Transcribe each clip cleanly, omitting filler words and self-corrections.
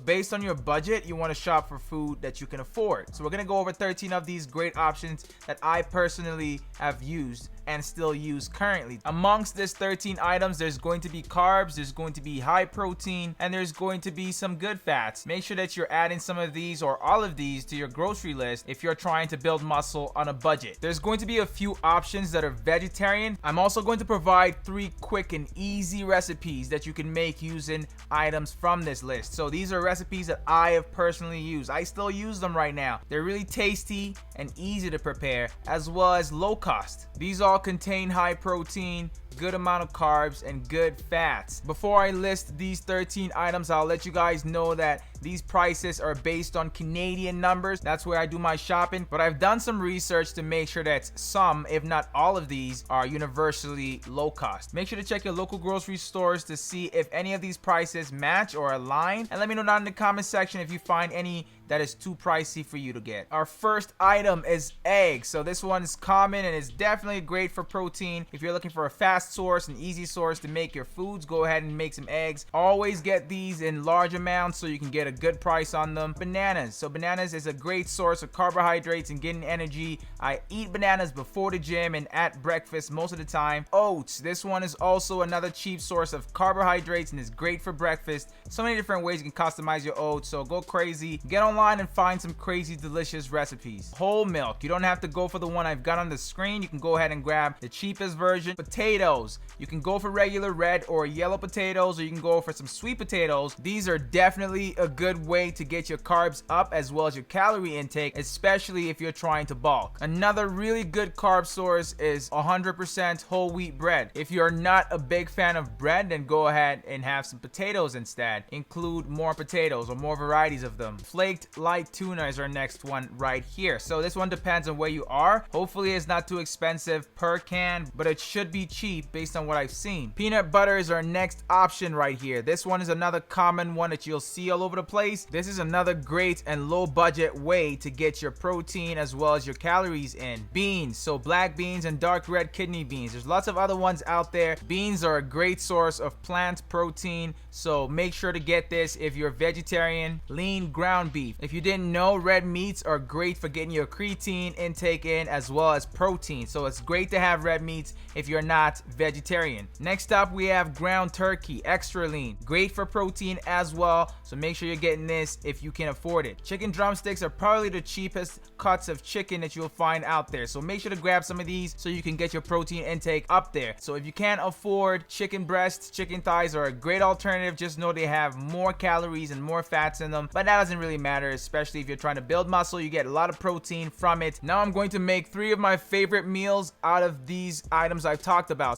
based on your budget, you want to shop for food that you can afford. So we're going to go over 13 of these great options that I personally have used and still use currently. Amongst this 13 items, there's going to be carbs, there's going to be high protein, and there's going to be some good fats. Make sure that you're adding some of these or all of these to your grocery list if you're trying to build muscle on a budget. There's going to be a few options that are vegetarian. I'm also going to provide 3 quick and easy recipes that you can make using items from this list. So these are recipes that I have personally used. I still use them right now. They're really tasty and easy to prepare, as well as low cost. These all contain high protein, good amount of carbs, and good fats. Before I list these 13 items, I'll let you guys know that these prices are based on Canadian numbers. That's where I do my shopping, but I've done some research to make sure that some, if not all of these, are universally low cost. Make sure to check your local grocery stores to see if any of these prices match or align, and let me know down in the comment section if you find any that is too pricey for you to get. Our first item is eggs. So this one is common and it's definitely great for protein. If you're looking for a fast source, an easy source to make your foods, go ahead and make some eggs. Always get these in large amounts so you can get a good price on them. Bananas. So bananas is a great source of carbohydrates and getting energy. I eat bananas before the gym and at breakfast most of the time. Oats. This one is also another cheap source of carbohydrates and is great for breakfast. So many different ways you can customize your oats, so go crazy. Get online and find some crazy delicious recipes. Whole milk. You don't have to go for the one I've got on the screen. You can go ahead and grab the cheapest version. Potatoes. You can go for regular red or yellow potatoes, or you can go for some sweet potatoes. These are definitely a good way to get your carbs up as well as your calorie intake, especially if you're trying to bulk. Another really good carb source is 100% whole wheat bread. If you're not a big fan of bread, then go ahead and have some potatoes instead. Include more potatoes or more varieties of them. Flaked light tuna is our next one right here. So this one depends on where you are. Hopefully it's not too expensive per can, but it should be cheap based on what I've seen. Peanut butter is our next option right here. This one is another common one that you'll see all over the place. This is another great and low budget way to get your protein as well as your calories in. Beans. So black beans and dark red kidney beans. There's lots of other ones out there. Beans are a great source of plant protein, so make sure to get this if you're vegetarian. Lean ground beef. If you didn't know, red meats are great for getting your creatine intake in as well as protein, so it's great to have red meats if you're not vegetarian. Next up, we have ground turkey, extra lean, great for protein as well, so make sure you're getting this if you can afford it. Chicken drumsticks are probably the cheapest cuts of chicken that you'll find out there, so make sure to grab some of these so you can get your protein intake up there. So if you can't afford chicken breasts, chicken thighs are a great alternative. Just know they have more calories and more fats in them, but that doesn't really matter, especially if you're trying to build muscle. You get a lot of protein from it. Now I'm going to make 3 of my favorite meals out of these items I've talked about.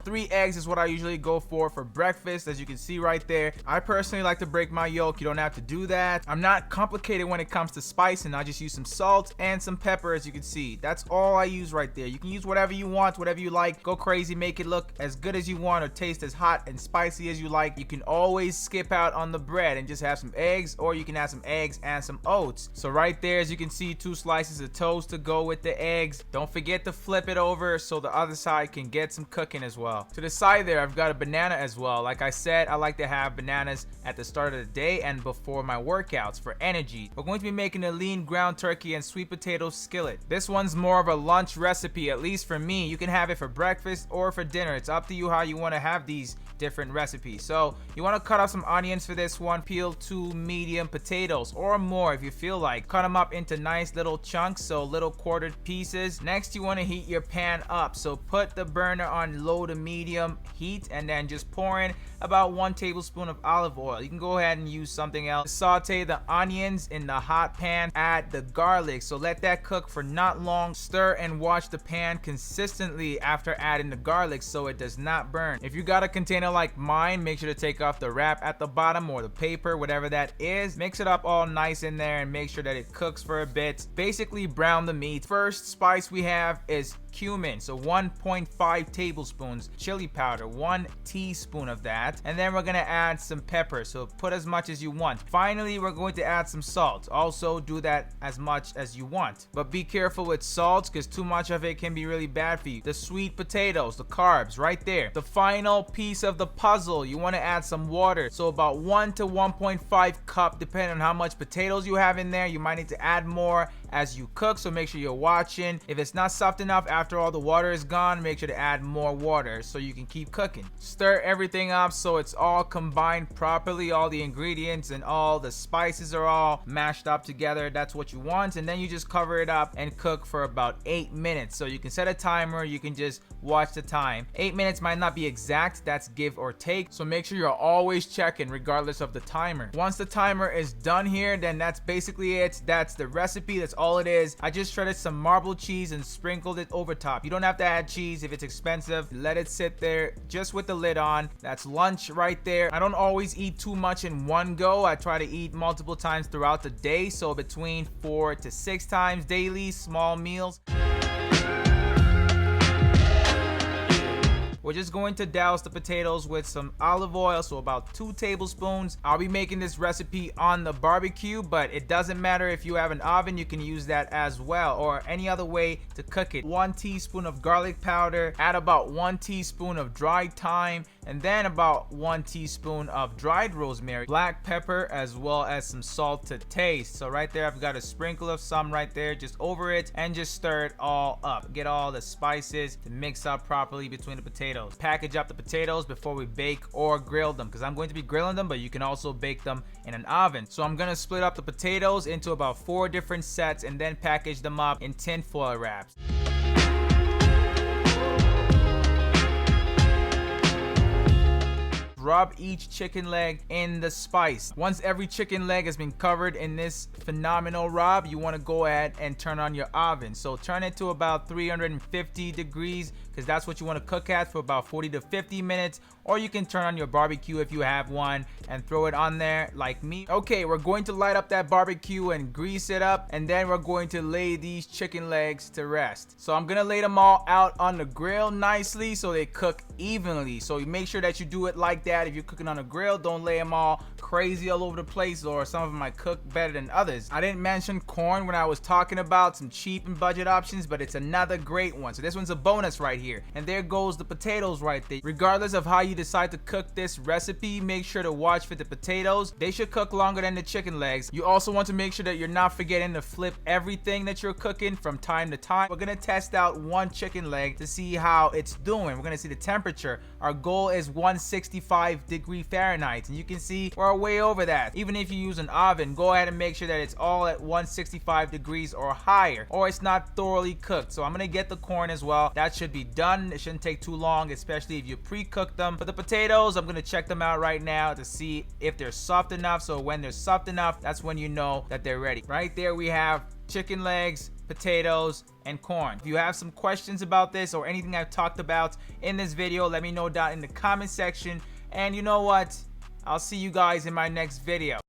3 eggs is what I usually go for breakfast, as you can see right there. I personally like to break my yolk. You don't have to do that. I'm not complicated when it comes to spicing. I just use some salt and some pepper, as you can see. That's all I use right there. You can use whatever you want, whatever you like. Go crazy, make it look as good as you want or taste as hot and spicy as you like. You can always skip out on the bread and just have some eggs, or you can have some eggs and some oats. So right there, as you can see, 2 slices of toast to go with the eggs. Don't forget to flip it over so the other side can get some cooking as well. To the side there, I've got a banana as well. Like I said, I like to have bananas at the start of the day and before my workouts for energy. We're going to be making a lean ground turkey and sweet potato skillet. This one's more of a lunch recipe, at least for me. You can have it for breakfast or for dinner. It's up to you how you want to have these different recipes. So you want to cut off some onions for this one. Peel 2 medium potatoes or more if you feel like. Cut them up into nice little chunks, so little quartered pieces. Next, you want to heat your pan up. So put the burner on low to medium heat and then just pour in about 1 tablespoon of olive oil. You can go ahead and use something else. Saute the onions in the hot pan. Add the garlic, so let that cook for not long. Stir and watch the pan consistently after adding the garlic so it does not burn. If you got a container like mine, make sure to take off the wrap at the bottom or the paper, whatever that is. Mix it up all nice in there and make sure that it cooks for a bit. Basically brown the meat. First spice we have is cumin, so 1.5 tablespoons. Chili powder, 1 teaspoon of that. And then we're gonna add some pepper, so put as much as you want. Finally, we're going to add some salt. Also do that as much as you want, but be careful with salt because too much of it can be really bad for you. The sweet potatoes, the carbs right there. The final piece of the puzzle, you want to add some water, so about 1 to 1.5 cup depending on how much potatoes you have in there. You might need to add more as you cook, so make sure you're watching. If it's not soft enough after all the water is gone, make sure to add more water so you can keep cooking. Stir everything up so it's all combined properly. All the ingredients and all the spices are all mashed up together. That's what you want. And then you just cover it up and cook for about 8 minutes. So you can set a timer, you can just watch the time. 8 minutes might not be exact, that's give or take, so make sure you're always checking regardless of the timer. Once the timer is done here, then that's basically it. That's the recipe, that's all it is. I just shredded some marble cheese and sprinkled it over top. You don't have to add cheese if it's expensive. Let it sit there just with the lid on. That's lunch right there. I don't always eat too much in one go. I try to eat multiple times throughout the day, so between 4 to 6 times daily, small meals. We're just going to douse the potatoes with some olive oil, so about 2 tablespoons. I'll be making this recipe on the barbecue, but it doesn't matter if you have an oven, you can use that as well, or any other way to cook it. 1 teaspoon of garlic powder, add about 1 teaspoon of dried thyme, and then about 1 teaspoon of dried rosemary, black pepper, as well as some salt to taste. So right there, I've got a sprinkle of some right there just over it, and just stir it all up. Get all the spices to mix up properly between the potatoes. Package up the potatoes before we bake or grill them, because I'm going to be grilling them, but you can also bake them in an oven. So I'm gonna split up the potatoes into about 4 different sets and then package them up in tin foil wraps. Rub each chicken leg in the spice. Once every chicken leg has been covered in this phenomenal rub, you want to go ahead and turn on your oven. So turn it to about 350 degrees, because that's what you want to cook at for about 40 to 50 minutes. Or you can turn on your barbecue if you have one and throw it on there like me. Okay, we're going to light up that barbecue and grease it up, and then we're going to lay these chicken legs to rest. So I'm gonna lay them all out on the grill nicely so they cook evenly. So you make sure that you do it like that. If you're cooking on a grill, don't lay them all crazy all over the place, or some of them might cook better than others. I didn't mention corn when I was talking about some cheap and budget options, but it's another great one. So this one's a bonus right here. And there goes the potatoes right there. Regardless of how you decide to cook this recipe, make sure to watch for the potatoes. They should cook longer than the chicken legs. You also want to make sure that you're not forgetting to flip everything that you're cooking from time to time. We're gonna test out 1 chicken leg to see how it's doing. We're gonna see the temperature. Our goal is 165 Fahrenheit, and you can see we're way over that. Even if you use an oven, go ahead and make sure that it's all at 165 degrees or higher, or it's not thoroughly cooked. So I'm gonna get the corn as well. That should be done. It shouldn't take too long, especially if you pre-cook them. For the potatoes, I'm gonna check them out right now to see if they're soft enough. So when they're soft enough, that's when you know that they're ready. Right there we have chicken legs, potatoes, and corn. If you have some questions about this or anything I've talked about in this video, let me know down in the comment section. And you know what? I'll see you guys in my next video.